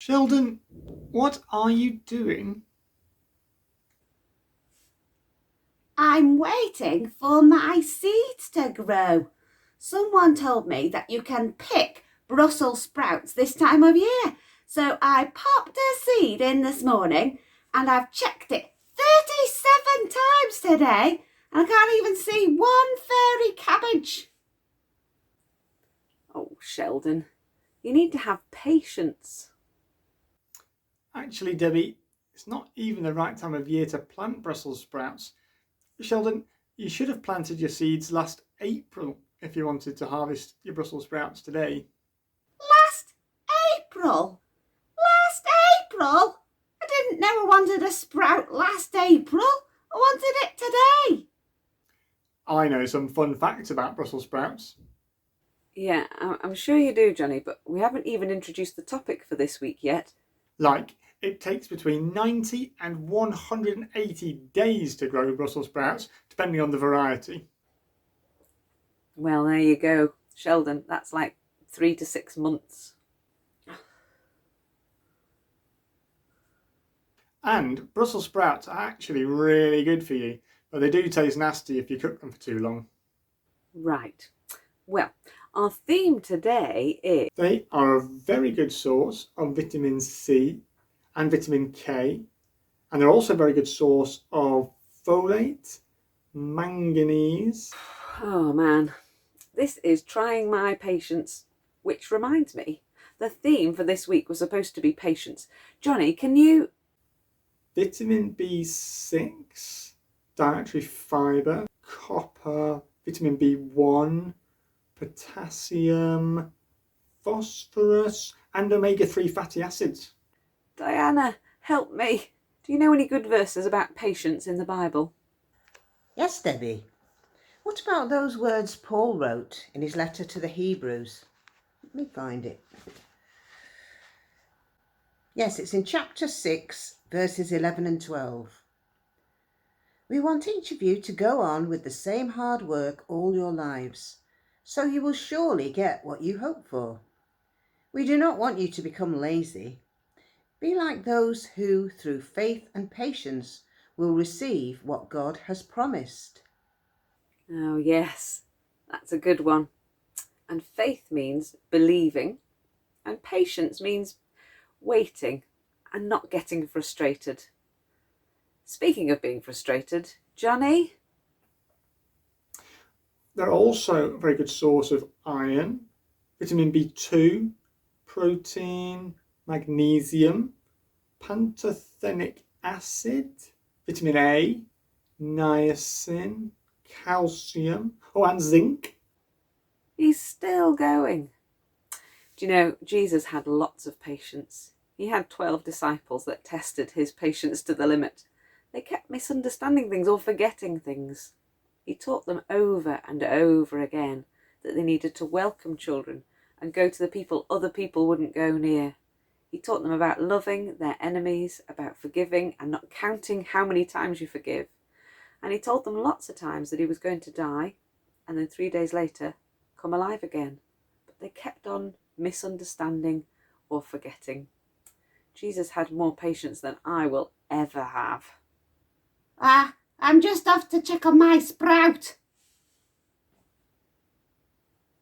Sheldon, what are you doing? I'm waiting for my seeds to grow. Someone told me that you can pick Brussels sprouts this time of year. So I popped a seed in this morning and I've checked it 37 times today and I can't even see one fairy cabbage. Oh, Sheldon, you need to have patience. Actually, Debbie, it's not even the right time of year to plant Brussels sprouts. Sheldon, you should have planted your seeds last April if you wanted to harvest your Brussels sprouts today. Last April? Last April? I didn't know I wanted a sprout last April. I wanted it today. I know some fun facts about Brussels sprouts. Yeah, I'm sure you do, Jonny, but we haven't even introduced the topic for this week yet. Like, it takes between 90 and 180 days to grow Brussels sprouts, depending on the variety. Well, there you go. Sheldon, that's like 3 to 6 months. And Brussels sprouts are actually really good for you, but they do taste nasty if you cook them for too long. Right. Well, our theme today is... They are a very good source of vitamin C and vitamin K, and they're also a very good source of folate, manganese. Oh man, this is trying my patience, which reminds me, the theme for this week was supposed to be patience. Jonny, can you... Vitamin B6, dietary fibre, copper, vitamin B1, potassium, phosphorus, and omega-3 fatty acids. Diana, help me. Do you know any good verses about patience in the Bible? Yes, Debbie. What about those words Paul wrote in his letter to the Hebrews? Let me find it. Yes, it's in chapter 6, verses 11 and 12. We want each of you to go on with the same hard work all your lives, so you will surely get what you hope for. We do not want you to become lazy. Be like those who, through faith and patience, will receive what God has promised. Oh yes, that's a good one. And faith means believing, and patience means waiting and not getting frustrated. Speaking of being frustrated, Jonny? They're also a very good source of iron, vitamin B2, protein, magnesium, pantothenic acid, vitamin A, niacin, calcium, and zinc. He's still going. Do you know, Jesus had lots of patience. He had 12 disciples that tested his patience to the limit. They kept misunderstanding things or forgetting things. He taught them over and over again that they needed to welcome children and go to the people other people wouldn't go near. He taught them about loving their enemies, about forgiving and not counting how many times you forgive. And he told them lots of times that he was going to die and then 3 days later come alive again. But they kept on misunderstanding or forgetting. Jesus had more patience than I will ever have. I'm just off to check on my sprout.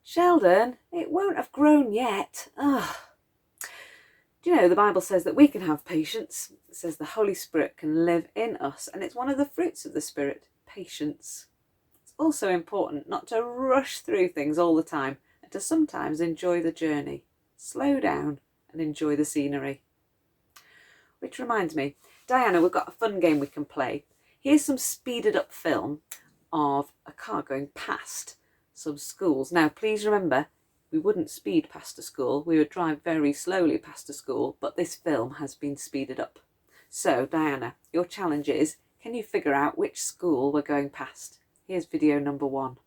Sheldon, it won't have grown yet. Ugh. Do you know, the Bible says that we can have patience. It says the Holy Spirit can live in us, and it's one of the fruits of the Spirit. patience. It's also important not to rush through things all the time and to sometimes enjoy the journey. Slow down and enjoy the scenery. Which reminds me, Diana, we've got a fun game we can play. Here's some speeded up film of a car going past some schools. Now, please remember, we wouldn't speed past a school. We would drive very slowly past a school, but this film has been speeded up. So, Diana, your challenge is, can you figure out which school we're going past? Here's video number 1.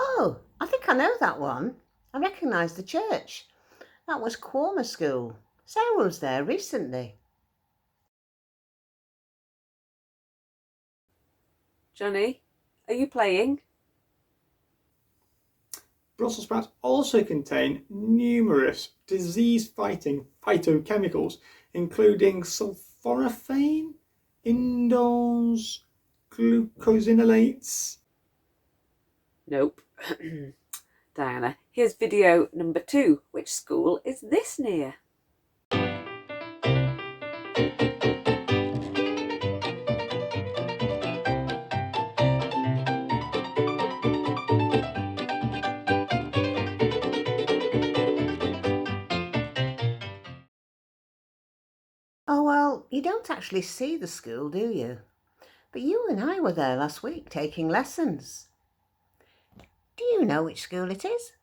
Oh, I think I know that one. I recognise the church. That was Quorma School. Sarah was there recently. Jonny, are you playing? Brussel sprouts also contain numerous disease-fighting phytochemicals, including sulforaphane, indoles, glucosinolates. Nope. Diana, here's video number 2. Which school is this near? Oh, well, you don't actually see the school, do you? But you and I were there last week taking lessons. Do you know which school it is?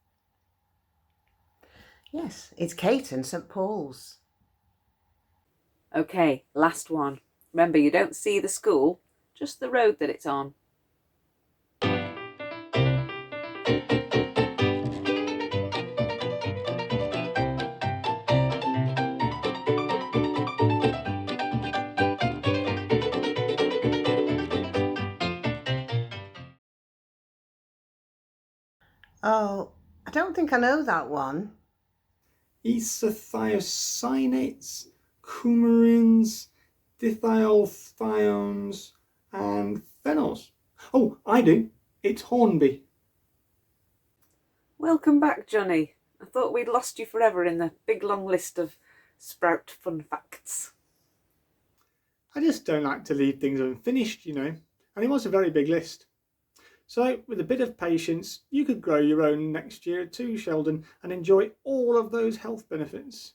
Yes, it's Caton St Paul's. Okay, last one. Remember, you don't see the school, just the road that it's on. Oh, I don't think I know that one. Isothiocyanates, coumarins, dithiolthiones, and phenols. Oh, I do. It's Hornby. Welcome back, Jonny. I thought we'd lost you forever in the big long list of sprout fun facts. I just don't like to leave things unfinished, and it was a very big list. So, with a bit of patience, you could grow your own next year too, Sheldon, and enjoy all of those health benefits.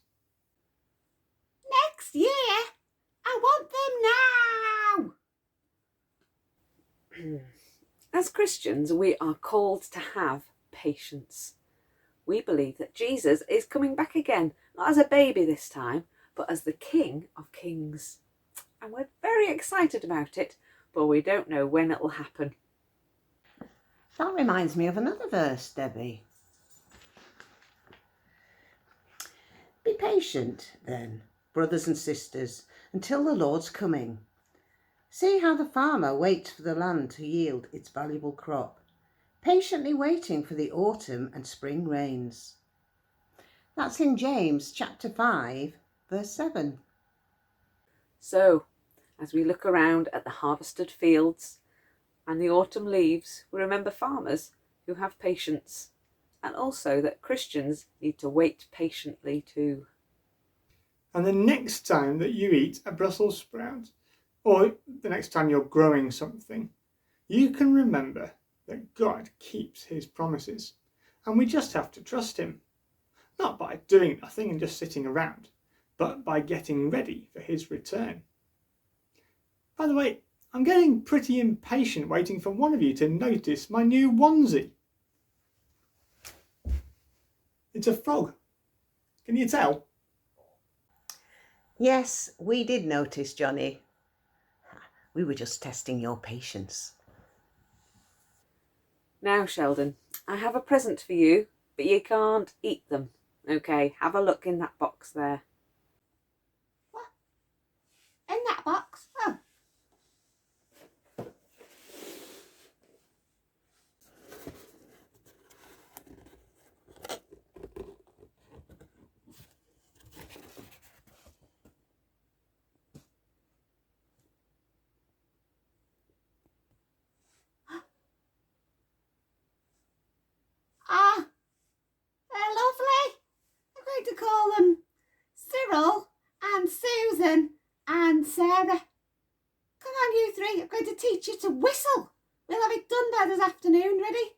Next year? I want them now! As Christians, we are called to have patience. We believe that Jesus is coming back again, not as a baby this time, but as the King of Kings. And we're very excited about it, but we don't know when it will happen. That reminds me of another verse, Debbie. Be patient, then, brothers and sisters, until the Lord's coming. See how the farmer waits for the land to yield its valuable crop, patiently waiting for the autumn and spring rains. That's in James chapter 5, verse 7. So, as we look around at the harvested fields and the autumn leaves, we remember farmers who have patience, and also that Christians need to wait patiently too. And the next time that you eat a Brussels sprout, or the next time you're growing something, you can remember that God keeps his promises, and we just have to trust him. Not by doing nothing and just sitting around, but by getting ready for his return. By the way, I'm getting pretty impatient waiting for one of you to notice my new onesie. It's a frog. Can you tell? Yes, we did notice, Jonny. We were just testing your patience. Now, Sheldon, I have a present for you, but you can't eat them. Okay, have a look in that box there. What? In that box? Oh. to call them Cyril and Susan and Sarah. Come on, you three. I'm going to teach you to whistle. We'll have it done by this afternoon. Ready?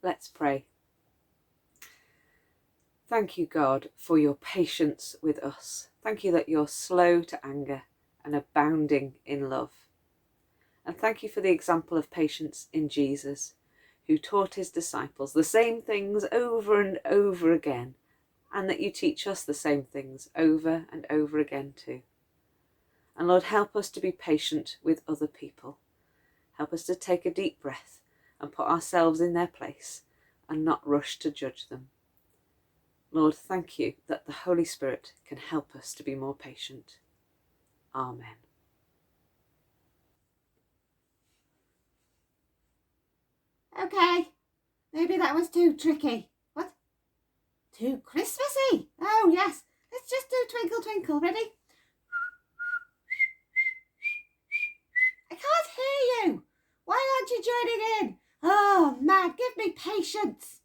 Let's pray. Thank you, God, for your patience with us. Thank you that you're slow to anger and abounding in love. And thank you for the example of patience in Jesus, who taught his disciples the same things over and over again, and that you teach us the same things over and over again too. And Lord, help us to be patient with other people. Help us to take a deep breath and put ourselves in their place and not rush to judge them. Lord, thank you that the Holy Spirit can help us to be more patient. Amen. Okay. Maybe that was too tricky. What? Too Christmassy. Oh, yes. Let's just do Twinkle Twinkle. Ready? I can't hear you. Why aren't you joining in? Oh, man, give me patience.